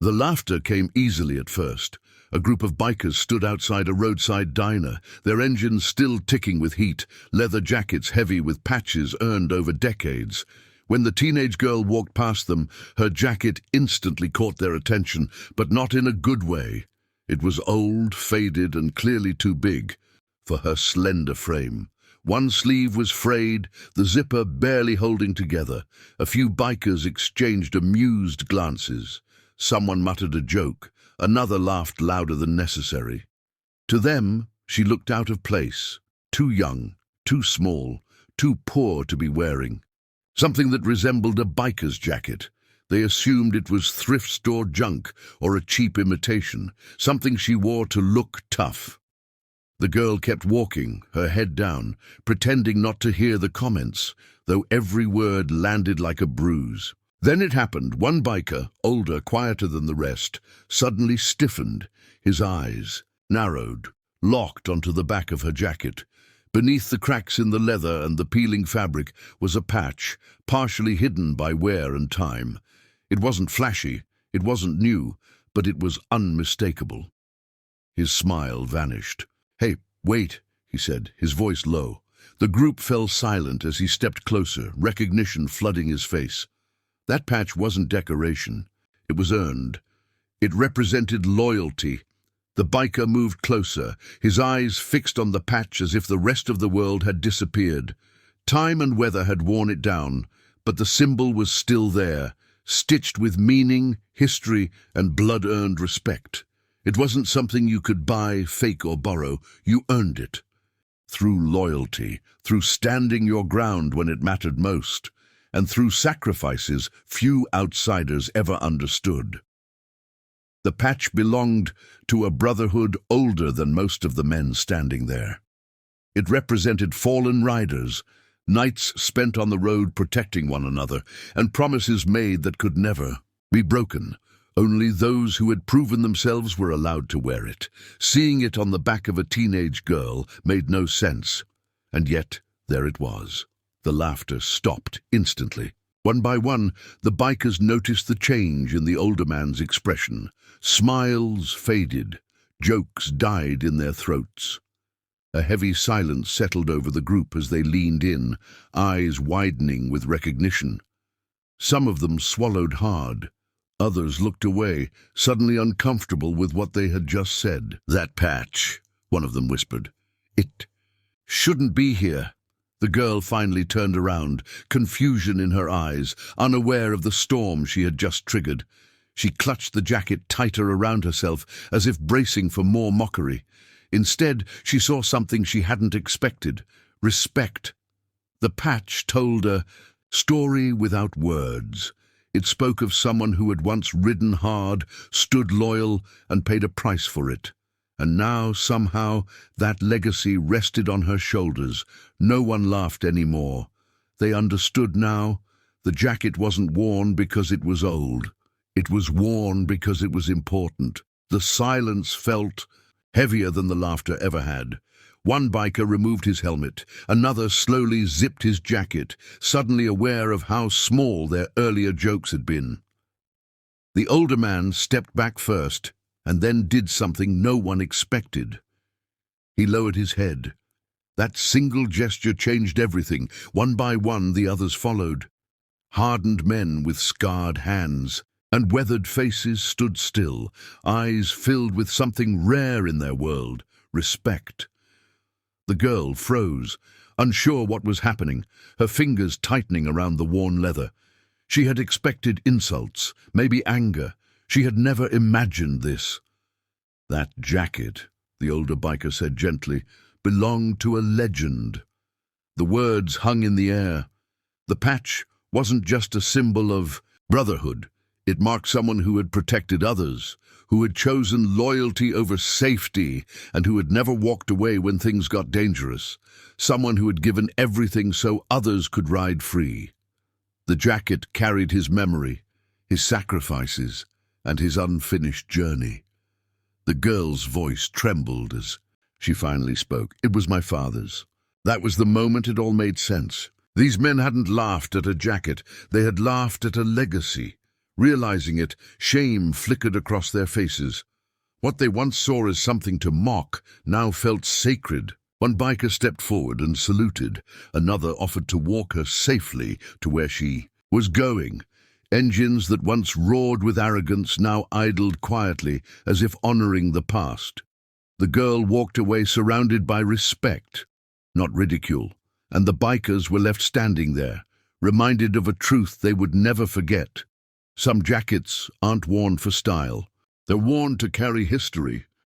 The laughter came easily at first. A group of bikers stood outside a roadside diner, their engines still ticking with heat, leather jackets heavy with patches earned over decades. When the teenage girl walked past them, her jacket instantly caught their attention, but not in a good way. It was old, faded, and clearly too big for her slender frame. One sleeve was frayed, the zipper barely holding together. A few bikers exchanged amused glances. Someone muttered a joke. Another laughed louder than necessary. To them, she looked out of place, too young, too small, too poor to be wearing. Something that resembled a biker's jacket. They assumed it was thrift store junk or a cheap imitation, something she wore to look tough. The girl kept walking, her head down, pretending not to hear the comments, though every word landed like a bruise. Then it happened. One biker, older, quieter than the rest, suddenly stiffened. His eyes narrowed, locked onto the back of her jacket. Beneath the cracks in the leather and the peeling fabric was a patch, partially hidden by wear and time. It wasn't flashy, it wasn't new, but it was unmistakable. His smile vanished. "Hey, wait," he said, his voice low. The group fell silent as he stepped closer, recognition flooding his face. That patch wasn't decoration. It was earned. It represented loyalty. The biker moved closer, his eyes fixed on the patch as if the rest of the world had disappeared. Time and weather had worn it down, but the symbol was still there, stitched with meaning, history, and blood-earned respect. It wasn't something you could buy, fake, or borrow. You earned it. Through loyalty, through standing your ground when it mattered most, and through sacrifices few outsiders ever understood. The patch belonged to a brotherhood older than most of the men standing there. It represented fallen riders, nights spent on the road protecting one another, and promises made that could never be broken. Only those who had proven themselves were allowed to wear it. Seeing it on the back of a teenage girl made no sense. And yet, there it was. The laughter stopped instantly. One by one, the bikers noticed the change in the older man's expression. Smiles faded. Jokes died in their throats. A heavy silence settled over the group as they leaned in, eyes widening with recognition. Some of them swallowed hard. Others looked away, suddenly uncomfortable with what they had just said. "That patch," one of them whispered. "It shouldn't be here." The girl finally turned around, confusion in her eyes, unaware of the storm she had just triggered. She clutched the jacket tighter around herself, as if bracing for more mockery. Instead, she saw something she hadn't expected: respect. The patch told a story without words. It spoke of someone who had once ridden hard, stood loyal, and paid a price for it. And now, somehow, that legacy rested on her shoulders. No one laughed anymore. They understood now. The jacket wasn't worn because it was old. It was worn because it was important. The silence felt heavier than the laughter ever had. One biker removed his helmet. Another slowly zipped his jacket, suddenly aware of how small their earlier jokes had been. The older man stepped back first, and then did something no one expected. He lowered his head. That single gesture changed everything. One by one, the others followed. Hardened men with scarred hands and weathered faces stood still, eyes filled with something rare in their world: respect. The girl froze, unsure what was happening, her fingers tightening around the worn leather. She had expected insults, maybe anger. She had never imagined this. "That jacket," the older biker said gently, "belonged to a legend." The words hung in the air. The patch wasn't just a symbol of brotherhood. It marked someone who had protected others, who had chosen loyalty over safety, and who had never walked away when things got dangerous. Someone who had given everything so others could ride free. The jacket carried his memory, his sacrifices, and his unfinished journey. The girl's voice trembled as she finally spoke. "It was my father's." That was the moment it all made sense. These men hadn't laughed at a jacket, they had laughed at a legacy. Realizing it, shame flickered across their faces. What they once saw as something to mock now felt sacred. One biker stepped forward and saluted. Another offered to walk her safely to where she was going. Engines that once roared with arrogance now idled quietly, as if honoring the past. The girl walked away surrounded by respect, not ridicule, and the bikers were left standing there, reminded of a truth they would never forget. Some jackets aren't worn for style. They're worn to carry history.